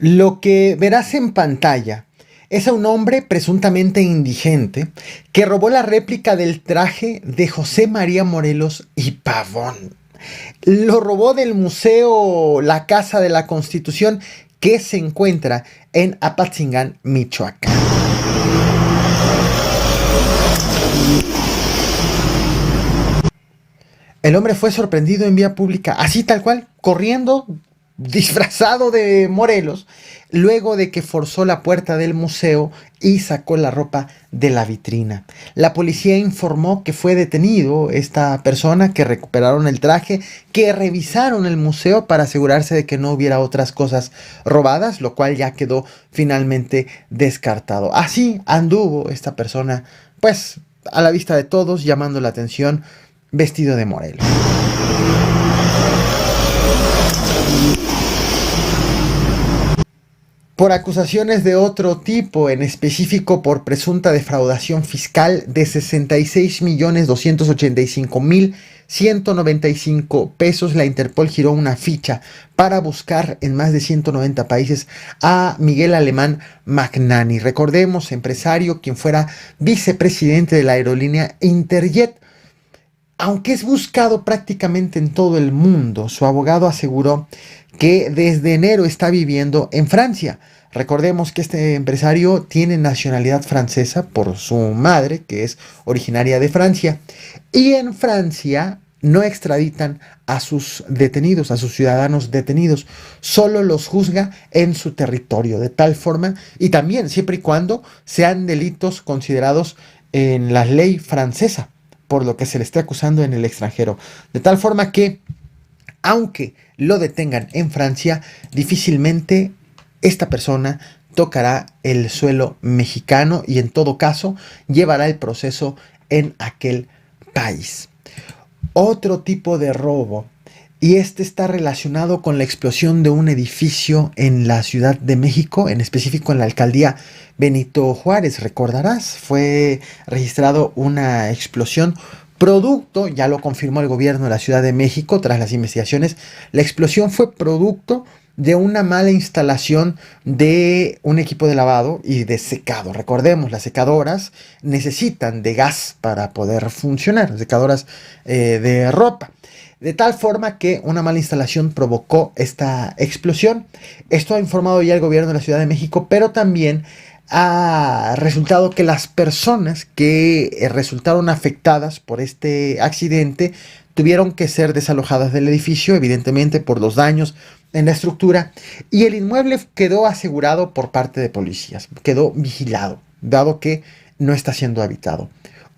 Lo que verás en pantalla es a un hombre presuntamente indigente que robó la réplica del traje de José María Morelos y Pavón. Lo robó del Museo La Casa de la Constitución, que se encuentra en Apatzingán, Michoacán. El hombre fue sorprendido en vía pública, así tal cual, corriendo, disfrazado de Morelos, luego de que forzó la puerta del museo y sacó la ropa de la vitrina. La policía informó que fue detenido esta persona, que recuperaron el traje, que revisaron el museo para asegurarse de que no hubiera otras cosas robadas, lo cual ya quedó finalmente descartado. Así anduvo esta persona, pues a la vista de todos, llamando la atención, vestido de Morelos. Por acusaciones de otro tipo, en específico por presunta defraudación fiscal de 66.285.195 pesos, la Interpol giró una ficha para buscar en más de 190 países a Miguel Alemán Magnani. Recordemos, empresario, quien fuera vicepresidente de la aerolínea Interjet. Aunque es buscado prácticamente en todo el mundo, su abogado aseguró que desde enero está viviendo en Francia. Recordemos que este empresario tiene nacionalidad francesa por su madre, que es originaria de Francia. Y en Francia no extraditan a sus detenidos, a sus ciudadanos detenidos. Solo los juzga en su territorio, de tal forma, y también siempre y cuando sean delitos considerados en la ley francesa, por lo que se le esté acusando en el extranjero. De tal forma que, aunque lo detengan en Francia, difícilmente esta persona tocará el suelo mexicano y en todo caso llevará el proceso en aquel país. Otro tipo de robo, y este está relacionado con la explosión de un edificio en la Ciudad de México, en específico en la alcaldía Benito Juárez. Recordarás, fue registrado una explosión producto, ya lo confirmó el gobierno de la Ciudad de México tras las investigaciones, la explosión fue producto de una mala instalación de un equipo de lavado y de secado. Recordemos, las secadoras necesitan de gas para poder funcionar, secadoras de ropa. De tal forma que una mala instalación provocó esta explosión. Esto ha informado ya el gobierno de la Ciudad de México, pero también ha resultado que las personas que resultaron afectadas por este accidente tuvieron que ser desalojadas del edificio, evidentemente por los daños en la estructura, y el inmueble quedó asegurado por parte de policías, quedó vigilado, dado que no está siendo habitado.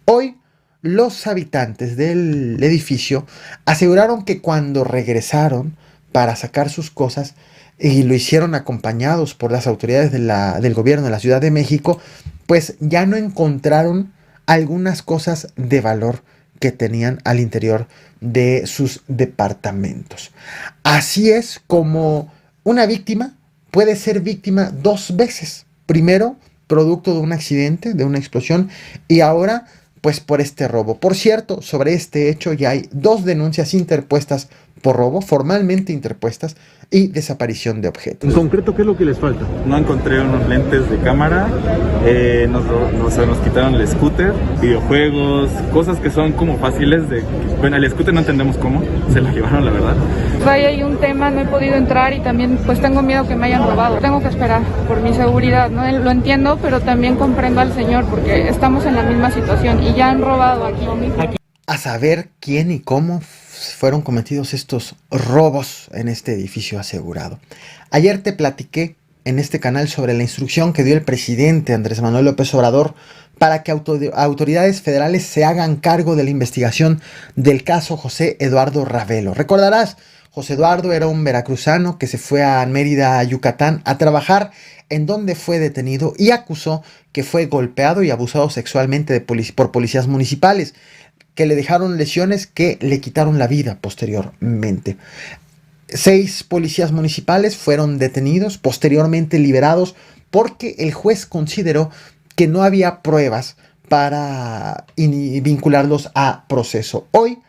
Hoy, los habitantes del edificio aseguraron que cuando regresaron para sacar sus cosas, y lo hicieron acompañados por las autoridades del gobierno de la Ciudad de México, pues ya no encontraron algunas cosas de valor que tenían al interior de sus departamentos. Así es como una víctima puede ser víctima dos veces. Primero, producto de un accidente, de una explosión, y ahora, pues por este robo. Por cierto, sobre este hecho ya hay 2 denuncias interpuestas por robo, formalmente interpuestas, y desaparición de objetos. En concreto, ¿qué es lo que les falta? No encontré unos lentes de cámara, nos quitaron el scooter, videojuegos, cosas que son como fáciles de... Bueno, el scooter no entendemos cómo, se lo llevaron la verdad. Ahí hay un tema, no he podido entrar y también pues tengo miedo que me hayan robado. Tengo que esperar por mi seguridad, ¿no? Lo entiendo, pero también comprendo al señor porque estamos en la misma situación y ya han robado aquí. A saber quién y cómo fueron cometidos estos robos en este edificio asegurado. Ayer te platiqué en este canal sobre la instrucción que dio el presidente Andrés Manuel López Obrador para que autoridades federales se hagan cargo de la investigación del caso José Eduardo Ravelo. Recordarás, José Eduardo era un veracruzano que se fue a Mérida, Yucatán, a trabajar, en donde fue detenido y acusó que fue golpeado y abusado sexualmente por policías municipales, que le dejaron lesiones que le quitaron la vida posteriormente. 6 policías municipales fueron detenidos, posteriormente liberados, porque el juez consideró que no había pruebas para vincularlos a proceso. Hoy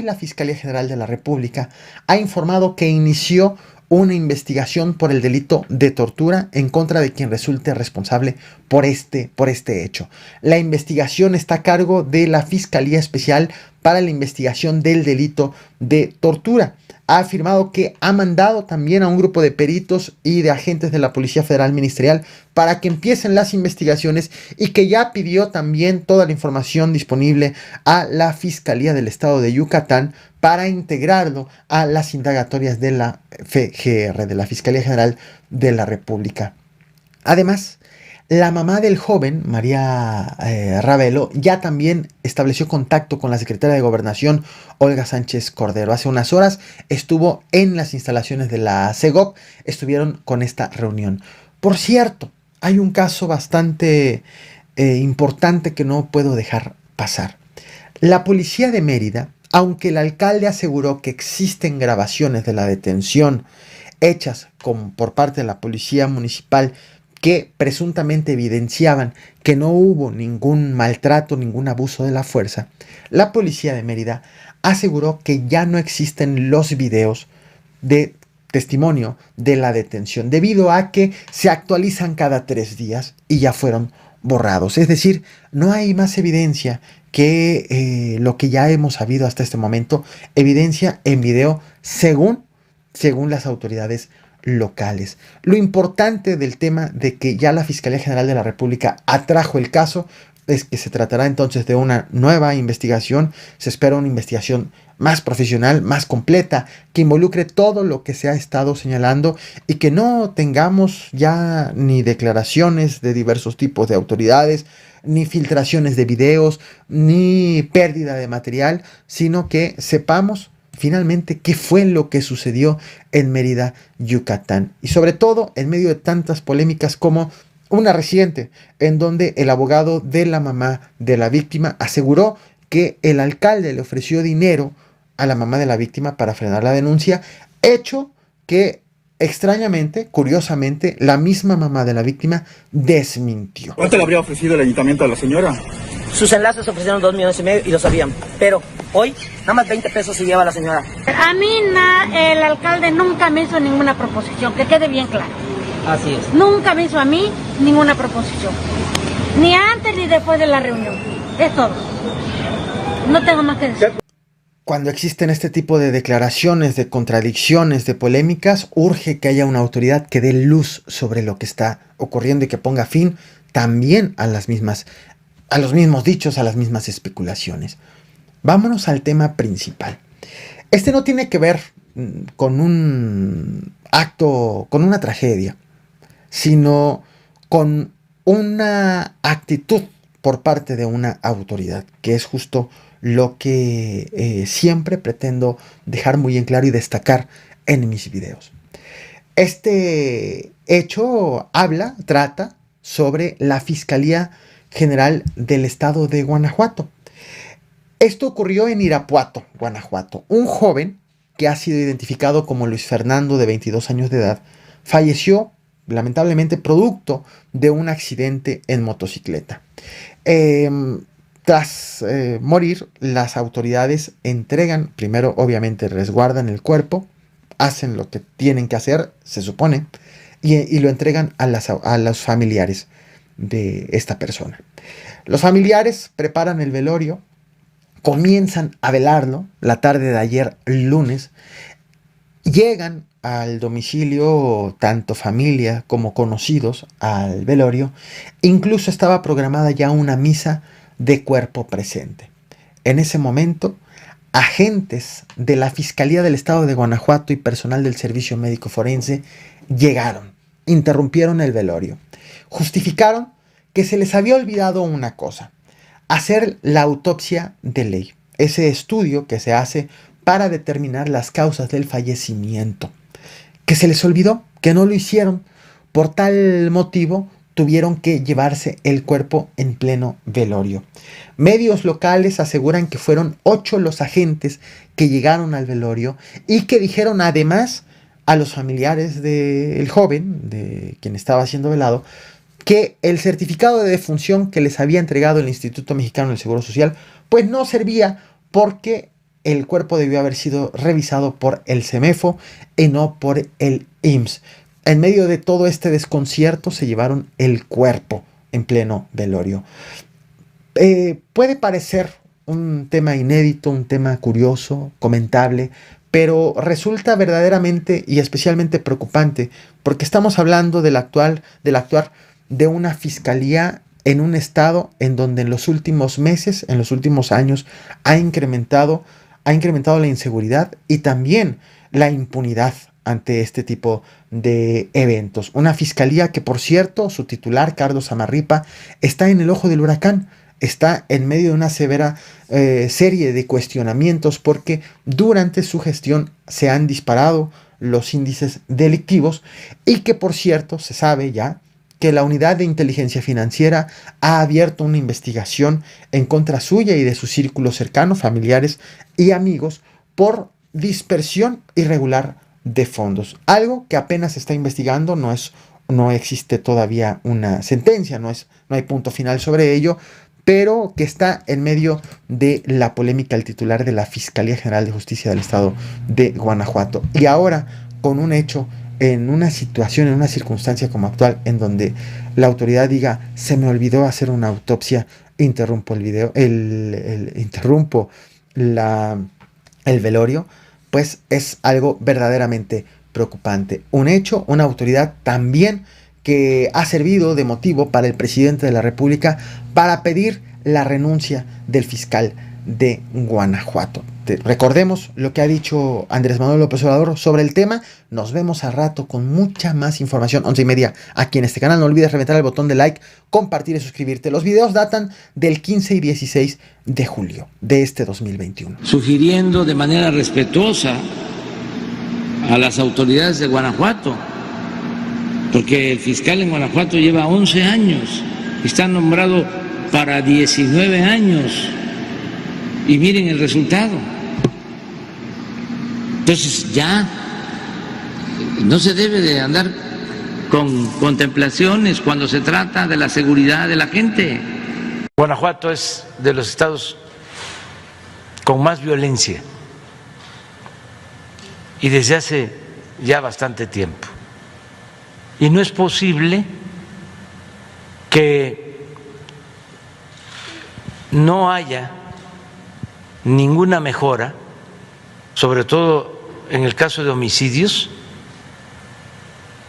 la Fiscalía General de la República ha informado que inició una investigación por el delito de tortura en contra de quien resulte responsable por este hecho. La investigación está a cargo de la Fiscalía Especial para la Investigación del Delito de Tortura. Ha afirmado que ha mandado también a un grupo de peritos y de agentes de la Policía Federal Ministerial para que empiecen las investigaciones y que ya pidió también toda la información disponible a la Fiscalía del Estado de Yucatán para integrarlo a las indagatorias de la FGR, de la Fiscalía General de la República. Además, la mamá del joven, María Ravelo, ya también estableció contacto con la secretaria de Gobernación, Olga Sánchez Cordero. Hace unas horas estuvo en las instalaciones de la CEGOP, estuvieron con esta reunión. Por cierto, hay un caso bastante importante que no puedo dejar pasar. La policía de Mérida, aunque el alcalde aseguró que existen grabaciones de la detención hechas por parte de la policía municipal que presuntamente evidenciaban que no hubo ningún maltrato, ningún abuso de la fuerza, la policía de Mérida aseguró que ya no existen los videos de testimonio de la detención, debido a que se actualizan cada 3 días y ya fueron borrados. Es decir, no hay más evidencia que lo que ya hemos sabido hasta este momento, evidencia en video según las autoridades locales. Lo importante del tema de que ya la Fiscalía General de la República atrajo el caso es que se tratará entonces de una nueva investigación. Se espera una investigación más profesional, más completa, que involucre todo lo que se ha estado señalando y que no tengamos ya ni declaraciones de diversos tipos de autoridades, ni filtraciones de videos, ni pérdida de material, sino que sepamos finalmente qué fue lo que sucedió en Mérida, Yucatán. Y sobre todo en medio de tantas polémicas como una reciente, en donde el abogado de la mamá de la víctima aseguró que el alcalde le ofreció dinero a la mamá de la víctima para frenar la denuncia, hecho que extrañamente, curiosamente, la misma mamá de la víctima desmintió. ¿Cuánto le habría ofrecido el ayuntamiento a la señora? Sus enlaces ofrecieron 2,5 millones y lo sabían, pero hoy nada más 20 pesos se lleva la señora. A mí el alcalde nunca me hizo ninguna proposición, que quede bien claro. Así es. Nunca me hizo a mí ninguna proposición, ni antes ni después de la reunión, es todo. No tengo más que decir. Cuando existen este tipo de declaraciones, de contradicciones, de polémicas, urge que haya una autoridad que dé luz sobre lo que está ocurriendo y que ponga fin también a los mismos dichos, a las mismas especulaciones. Vámonos al tema principal. Este no tiene que ver con un acto, con una tragedia, sino con una actitud por parte de una autoridad, que es justo lo que siempre pretendo dejar muy en claro y destacar en mis videos. Este hecho trata sobre la Fiscalía General del Estado de Guanajuato. Esto ocurrió en Irapuato, Guanajuato. Un joven que ha sido identificado como Luis Fernando, de 22 años de edad, falleció lamentablemente producto de un accidente en motocicleta. Tras morir, las autoridades entregan, primero obviamente resguardan el cuerpo, hacen lo que tienen que hacer, se supone, y lo entregan a los familiares de esta persona. Los familiares preparan el velorio, comienzan a velarlo la tarde de ayer, lunes, llegan al domicilio tanto familia como conocidos al velorio, incluso estaba programada ya una misa de cuerpo presente. En ese momento, agentes de la Fiscalía del Estado de Guanajuato y personal del Servicio Médico Forense llegaron, interrumpieron el velorio, justificaron que se les había olvidado una cosa: hacer la autopsia de ley, ese estudio que se hace para determinar las causas del fallecimiento, que se les olvidó, que no lo hicieron. Por tal motivo tuvieron que llevarse el cuerpo en pleno velorio. Medios locales aseguran que fueron 8 los agentes que llegaron al velorio y que dijeron además a los familiares del joven, de quien estaba siendo velado, que el certificado de defunción que les había entregado el Instituto Mexicano del Seguro Social pues no servía, porque el cuerpo debió haber sido revisado por el CEMEFO y no por el IMSS. En medio de todo este desconcierto se llevaron el cuerpo en pleno velorio. Puede parecer un tema inédito, un tema curioso, comentable, pero resulta verdaderamente y especialmente preocupante porque estamos hablando del actuar de una fiscalía en un estado en donde en los últimos meses, en los últimos años, ha incrementado la inseguridad y también la impunidad ante este tipo de eventos. Una fiscalía que, por cierto, su titular, Carlos Amarripa, está en el ojo del huracán, está en medio de una severa serie de cuestionamientos porque durante su gestión se han disparado los índices delictivos y que, por cierto, se sabe ya que la Unidad de Inteligencia Financiera ha abierto una investigación en contra suya y de su círculo cercano, familiares y amigos, por dispersión irregular de fondos. Algo que apenas se está investigando, no existe todavía una sentencia, no hay punto final sobre ello, pero que está en medio de la polémica el titular de la Fiscalía General de Justicia del Estado de Guanajuato. Y ahora, con un hecho, en una situación, en una circunstancia como actual, en donde la autoridad diga, se me olvidó hacer una autopsia, interrumpo el video, interrumpo el velorio, pues es algo verdaderamente preocupante. Un hecho, una autoridad también que ha servido de motivo para el presidente de la República para pedir la renuncia del fiscal de Guanajuato. Recordemos lo que ha dicho Andrés Manuel López Obrador sobre el tema. Nos vemos al rato con mucha más información, 11:30 aquí en este canal. No olvides reventar el botón de like, compartir y suscribirte. Los videos datan del 15 y 16 de julio de este 2021. Sugiriendo de manera respetuosa a las autoridades de Guanajuato, porque el fiscal en Guanajuato lleva 11 años, está nombrado para 19 años y miren el resultado. Entonces ya no se debe de andar con contemplaciones cuando se trata de la seguridad de la gente. Guanajuato es de los estados con más violencia y desde hace ya bastante tiempo. Y no es posible que no haya ninguna mejora, sobre todo en el caso de homicidios,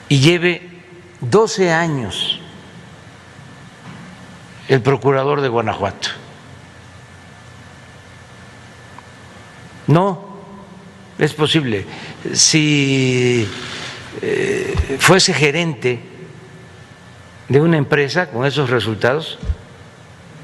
y lleve 12 años el procurador de Guanajuato. No es posible. Si fuese gerente de una empresa con esos resultados,